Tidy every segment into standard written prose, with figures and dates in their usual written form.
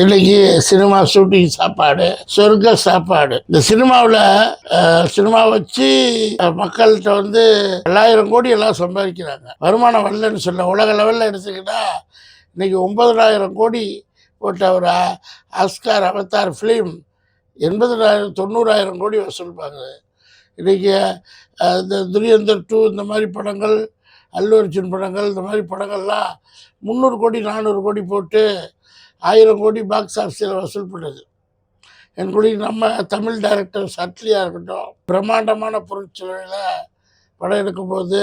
இன்னைக்கு cinema shooting சாப்பாடு, சொர்க்க சாப்பாடு. இந்த சினிமாவில் சினிமா வச்சு மக்கள்கிட்ட 1000 கோடி எல்லாம் சம்பாதிக்கிறாங்க. வருமானம் வரலன்னு சொல்ல, உலக லெவலில் எடுத்துக்கிட்டா இன்னைக்கு 9000 கோடி போட்ட ஒரு ஆஸ்கார் அவதார் ஃபிலிம் 80,000 90,000 கோடி வசூல்பாங்க. இன்றைக்கி இந்த துரியந்தர் 2 இந்த மாதிரி படங்கள், அல்லு அர்ஜுன் படங்கள், இந்த மாதிரி படங்கள்லாம் 300 கோடி 400 கோடி போட்டு 1000 கோடி பாக்ஸ் ஆஃபீஸில் வசூல் பண்ணுது. என்கூட நம்ம தமிழ் டைரக்டர் சட்லியாக இருக்கட்டும், பிரம்மாண்டமான பொருட்செலவில் படம் எடுக்கும்போது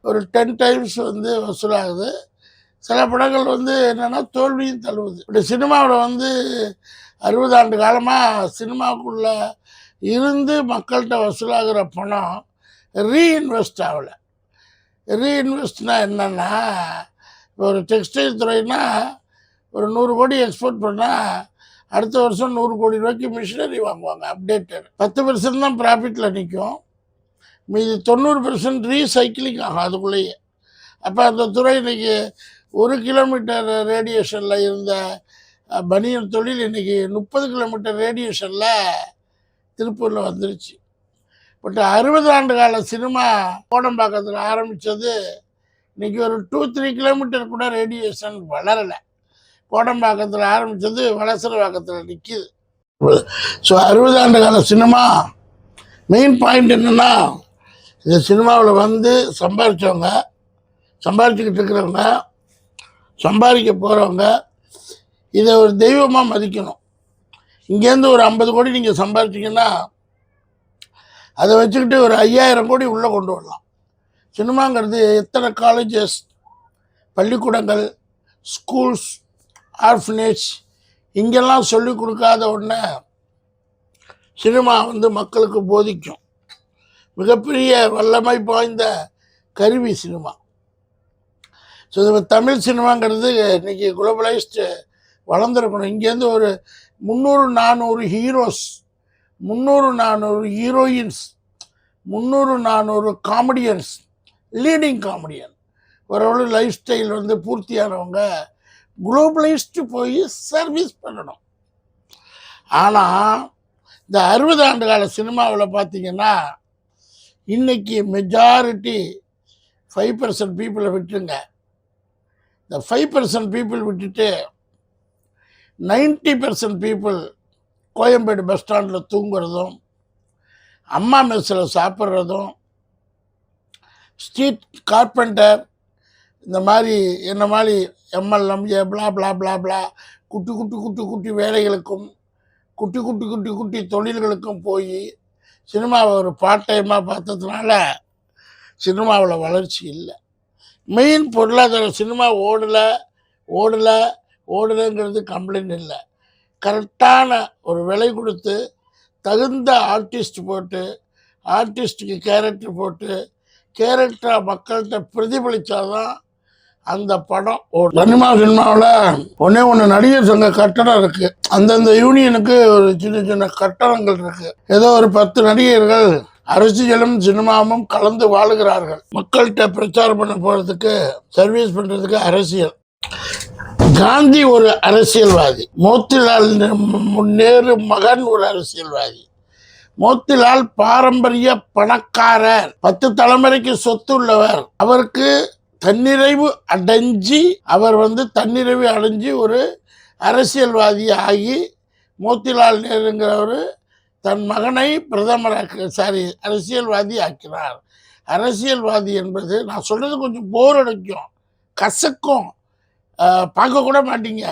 ஒரு 10 டைம்ஸ் வசூலாகுது. சில படங்கள் என்னென்னா தோல்வியும் தழுவுது. இப்படி சினிமாவில் 60 ஆண்டு காலமாக சினிமாவுக்குள்ளே இருந்து மக்கள்கிட்ட வசூலாகிற பணம் ரீஇன்வெஸ்ட் ஆகலை. ரீஇன்வெஸ்ட்னால் என்னென்னா, இப்போ ஒரு டெக்ஸ்டைல் துறைனா ஒரு 100 கோடி எக்ஸ்போர்ட் பண்ணால் அடுத்த வருஷம் 100 கோடி ரூபாய்க்கு மிஷினரி வாங்குவாங்க, அப்டேட்டட். 10% தான் ப்ராஃபிட்டில் நிற்கும், மீதி 90% ரீசைக்கிளிங் ஆகும் அதுக்குள்ளேயே. அப்போ அந்த துறை இன்றைக்கி 1 கிலோமீட்டர் ரேடியேஷனில் இருந்த பனியன் தொழில் இன்றைக்கி 30 கிலோமீட்டர் ரேடியேஷனில் திருப்பூரில் வந்துருச்சு. பட் 60 ஆண்டு கால சினிமா கோடம்பாக்கத்தில் ஆரம்பித்தது இன்றைக்கி ஒரு 2-3 கிலோமீட்டர் கூட ரேடியேஷன் வளரலை. கோடம்பாக்கத்தில் ஆரம்பித்தது வளசரவாக்கத்தில் நிற்கிது. ஸோ 60 ஆண்டு கால சினிமா மெயின் பாயிண்ட் என்னென்னா, இந்த சினிமாவில் சம்பாதிச்சவங்க, சம்பாதிச்சுக்கிட்டு இருக்கிறவங்க, சம்பாதிக்க போகிறவங்க இதை ஒரு தெய்வமாக மதிக்கணும். இங்கேருந்து ஒரு 50 கோடி நீங்கள் சம்பாதிச்சிங்கன்னா அதை வச்சுக்கிட்டு ஒரு 5000 கோடி உள்ளே கொண்டு வரலாம். சினிமாங்கிறது எத்தனை காலேஜஸ், பள்ளிக்கூடங்கள், ஸ்கூல்ஸ், ஆர்ஃபனேஜ் இங்கெல்லாம் சொல்லிக் கொடுக்காத ஒன்று சினிமா மக்களுக்கு போதிக்கும். மிகப்பெரிய வல்லமை வாய்ந்த கருவி சினிமா. ஸோ இது தமிழ் சினிமாங்கிறது இன்றைக்கி குளோபலைஸ்டு வளர்ந்துருக்கணும். இங்கேருந்து ஒரு 300-400 heroes, 300-400 heroines, 300-400 comedians, leading comedian, ஒரு லைஃப் ஸ்டைல் பூர்த்தியானவங்க குளோபலைஸ்டு போய் சர்வீஸ் பண்ணணும். ஆனால் இந்த 60 ஆண்டு கால சினிமாவில் பார்த்தீங்கன்னா இன்றைக்கி மெஜாரிட்டி 5% பீப்புளை விட்டுருங்க. இந்த 5% பீப்புள் விட்டுட்டு 90% பீப்புள் கோயம்பேடு பஸ் ஸ்டாண்டில் தூங்குறதும், அம்மா மெஸ்ஸில் சாப்பிட்றதும், ஸ்ட்ரீட் கார்பெண்டர் இந்த மாதிரி என்ன மாதிரி எம்எல்எம் பிளா பிளா பிளா பிளா குட்டி வேலைகளுக்கும் குட்டி தொழில்களுக்கும் போய் சினிமாவை ஒரு பார்ட் டைமாக பார்த்ததுனால சினிமாவில் வளர்ச்சி இல்லை. மெயின் பொருளாதார சினிமா ஓடலைங்கிறது கம்ப்ளைண்ட் இல்லை. கரெக்டான ஒரு விலை கொடுத்து தகுந்த ஆர்டிஸ்ட் போட்டு, ஆர்டிஸ்ட்டுக்கு கேரக்டர் போட்டு, கேரக்டராக மக்கள்கிட்ட பிரதிபலித்தாதான் அந்த படம் சினிமாவில் ஒன்று நடிகர் சங்க கட்டடம் இருக்குது. அந்தந்த யூனியனுக்கு ஒரு சின்ன கட்டடங்கள் இருக்குது. ஏதோ ஒரு 10 நடிகர்கள் அரசியலும் சினிமாவும் கலந்து வாழுகிறார்கள். மக்கள்கிட்ட பிரச்சாரம் பண்ண போகிறதுக்கு, சர்வீஸ் பண்ணுறதுக்கு அரசியல். காந்தி ஒரு அரசியல்வாதி, மோத்திலால் நேரு மகன் ஒரு அரசியல்வாதி. மோத்திலால் பாரம்பரிய பணக்காரர், 10 தலைமுறைக்கு சொத்து உள்ளவர். அவருக்கு தன்னிறைவு அடைஞ்சு ஒரு அரசியல்வாதி ஆகி மோத்திலால் நேருங்கிறவர் தன் மகனை அரசியல்வாதி ஆக்கினார். அரசியல்வாதி என்பது, நான் சொல்கிறது கொஞ்சம் போர் அடிக்கும், கசக்கும், பார்க்க கூட மாட்டீங்க,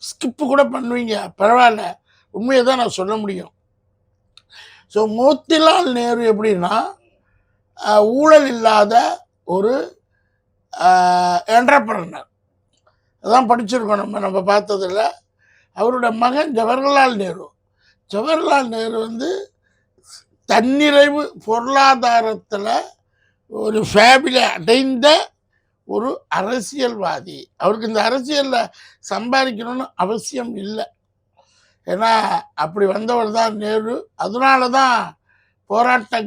ஸ்கிப்பு கூட பண்ணுவீங்க, பரவாயில்ல, உண்மையை தான் நான் சொல்ல முடியும். ஸோ மோத்திலால் நேரு எப்படின்னா ஊழல் இல்லாத ஒரு என்டர்பிரனர். அதான் படிச்சிருக்கோம் நம்ம பார்த்ததில்ல. அவரோட மகன் ஜவஹர்லால் நேரு தன்னிறைவு பொருளாதாரத்தில் ஒரு ஃபேமிலி அடைந்த ஒரு அரசியல்வாதி. அவருக்கு இந்த அரசியலில் சம்பாதிக்கணும்னு அவசியம் இல்லை. ஏன்னா அப்படி வந்தவர் தான் நேரு. அதனால தான்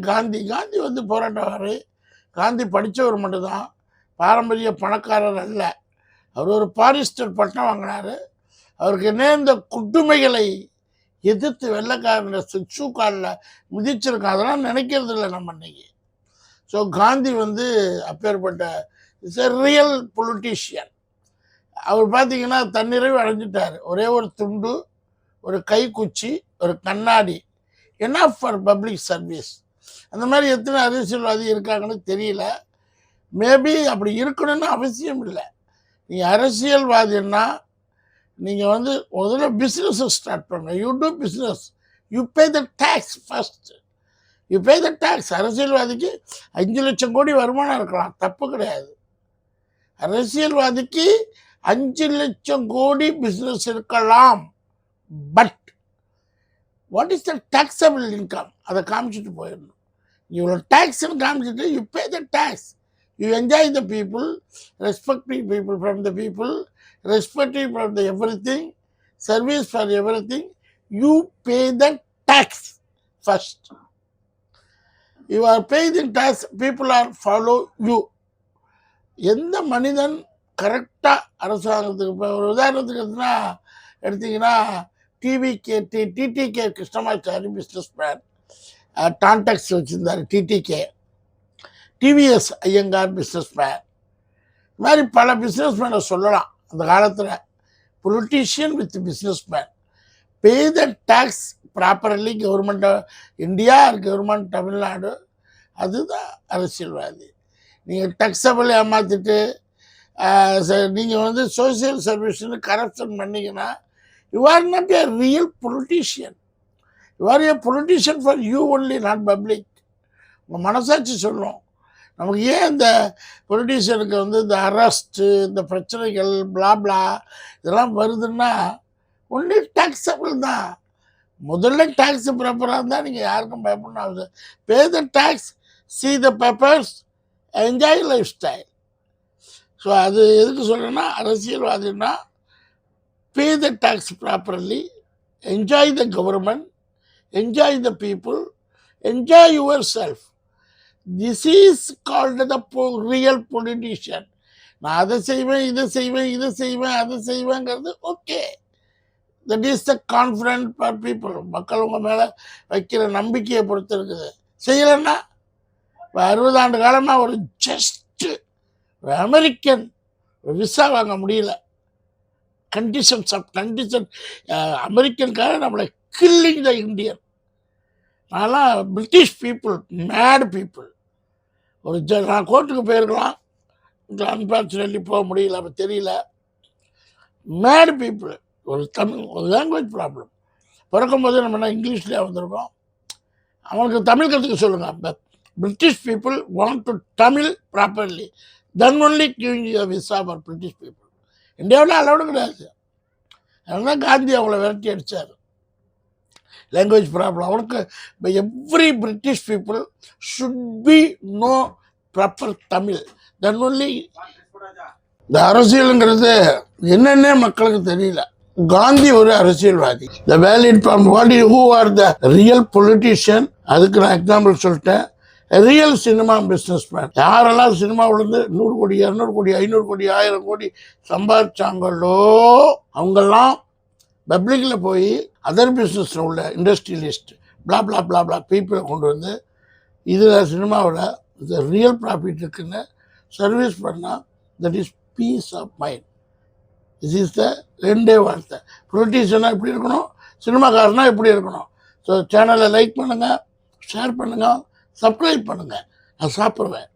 காந்தி போராட்டவார். காந்தி படித்தவர் மட்டும்தான், பாரம்பரிய பணக்காரர் அல்ல. அவர் ஒரு பாரிஸ்டர் பட்டம் வாங்கினார். அவருக்கு நேர்ந்த குட்டுமைகளை எதிர்த்து வெள்ளைக்காரன ஷூ காலில் மிதிச்சிருக்கோம். அதெல்லாம் நினைக்கிறது இல்லை நம்ம இன்னைக்கு. ஸோ காந்தி வந்து அப்பேற்பட்ட இஸ் எ ரியல் பொலிட்டீஷியன். அவர் பார்த்தீங்கன்னா தன்னிறைவு அடைஞ்சிட்டார். ஒரே ஒரு துண்டு, ஒரு கைக்குச்சி, ஒரு கண்ணாடி, எனாஃப் ஃபார் பப்ளிக் சர்வீஸ். அந்த மாதிரி எத்தனை அரசியல்வாதி இருக்காங்கன்னு தெரியல. மேபி அப்படி இருக்கணும்னு அவசியம் இல்லை. நீங்கள் அரசியல்வாதின்னா நீங்கள் வந்து முதல்ல பிஸ்னஸை ஸ்டார்ட் பண்ணுங்க. You do business, you pay the tax first. You pay the tax. அரசியல்வாதிக்கு 5 லட்சம் கோடி வருமானம் இருக்கலாம், தப்பு கிடையாது. அரசியல்வாதிக்கு 5 லட்சம் கோடி பிஸ்னஸ் இருக்கலாம். But what is the taxable income? அதை காமிச்சிட்டு போயிடணும். இவ்வளோ டேக்ஸ்ன்னு காமிச்சிட்டு you pay the tax. You enjoy the people, respecting people from the people, respecting from the everything, service for everything, you pay the tax first. You are paying the tax, people are follow you. எந்த மனிதன் கரெக்டாக அரசாங்கத்துக்கு இப்போ ஒரு உதாரணத்துக்கு எடுத்தீங்கன்னா TTK Krishnamachari business man, Tantex வச்சுருந்தார் TTK. TVS Iyengar business man. இது மாதிரி பல பிஸ்னஸ் மேனை சொல்லலாம். அந்த காலத்தில் politician with business man pay the tax properly. Government India, government Tamil Nadu, அதுதான் அரசியல்வாதி. நீங்கள் டேக்ஸபிள் ஏமாற்றிட்டு நீங்கள் வந்து சோசியல் சர்வீஸ்னு கரப்ஷன் பண்ணிங்கன்னா you are not a real politician. You are a politician for you only, not public. உங்கள் மனசாட்சி சொல்லும். நமக்கு ஏன் இந்த பொலிட்டீஷியனுக்கு வந்து இந்த அரெஸ்ட்டு, இந்த பிரச்சனைகள், பிளாப்ளா இதெல்லாம் வருதுன்னா ஒன்லி டேக்ஸபிள் தான். முதல்ல டேக்ஸ் ப்ராப்பராக இருந்தால் நீங்கள் யாருக்கும் பயப்படணும் அவசியம். Pay the tax, see the papers, enjoy lifestyle. So அது எதுக்கு சொல்கிறேன்னா, அரசியல்வாதின்னா pay the tax properly, enjoy the government, enjoy the people, enjoy yourself. This is called the real politician. நான் அதை செய்வேன், இதை செய்வேன், இதை செய்வேன், அதை செய்வேங்கிறது okay. That is the confident for people. மக்கள் உங்கள் மேலே வைக்கிற நம்பிக்கையை பொறுத்து இருக்குது. செய்யலைன்னா 60 ஆண்டு காலமாக ஒரு ஜஸ்ட்டு அமெரிக்கன் விசா வாங்க முடியல. கண்டிஷன்ஸ் அமெரிக்கனுக்காக நம்மளை கில்லிங் த இந்தியன். அதெல்லாம் பிரிட்டிஷ் பீப்புள் மேட் பீப்புள். நான் கோர்ட்டுக்கு போயிருக்கலாம், அன்ஃபார்ச்சுனேட்லி போக முடியல, அப்போ தெரியல. Mad people. ஒரு லாங்குவேஜ் ப்ராப்ளம். பிறக்கும்போது நம்ம என்ன இங்கிலீஷ்லேயே வந்திருக்கோம். அவனுக்கு தமிழ் கற்றுக்க சொல்லுங்கள். British people want to Tamil properly, then only giving you visa for British people. இந்தியாவில் அலோடு கிடையாது. அதனால காந்தி அவங்கள விரட்டி அடித்தார். லாங்குவேஜ் ப்ராப்ளம் அவனுக்கு. Every British people should be know proper Tamil, then only. இந்த அரசியலுங்கிறது என்னென்ன மக்களுக்கு தெரியல. காந்தி ஒரு அரசியல்வாதி. The valid form what who are the real politician. அதுக்கு நான் எக்ஸாம்பிள் சொல்லிட்டேன். Real cinema business man. யாரெல்லாம் சினிமாவிலேருந்து 100 கோடி, 200 கோடி, 500 கோடி, 1000 கோடி சம்பாதிச்சாங்களோ அவங்கெல்லாம் பப்ளிக்கில் போய் அதர் பிஸ்னஸில் உள்ள இண்டஸ்ட்ரியலிஸ்ட் பிளா பிளா பிளா பிளா பீப்புளை கொண்டு வந்து இதில் சினிமாவில் இந்த ரியல் ப்ராஃபிட் இருக்குன்னு சர்வீஸ் பண்ணால் that is peace of mind. This is the 2 வார்த்தை. பொலிட்டீஷியனாக எப்படி இருக்கணும், சினிமாக்காரனா எப்படி இருக்கணும். ஸோ சேனலை லைக் பண்ணுங்கள், ஷேர் பண்ணுங்கள், சப்ஸ்கிரைப் பண்ணுங்கள். நான் சாப்பிடுவேன்.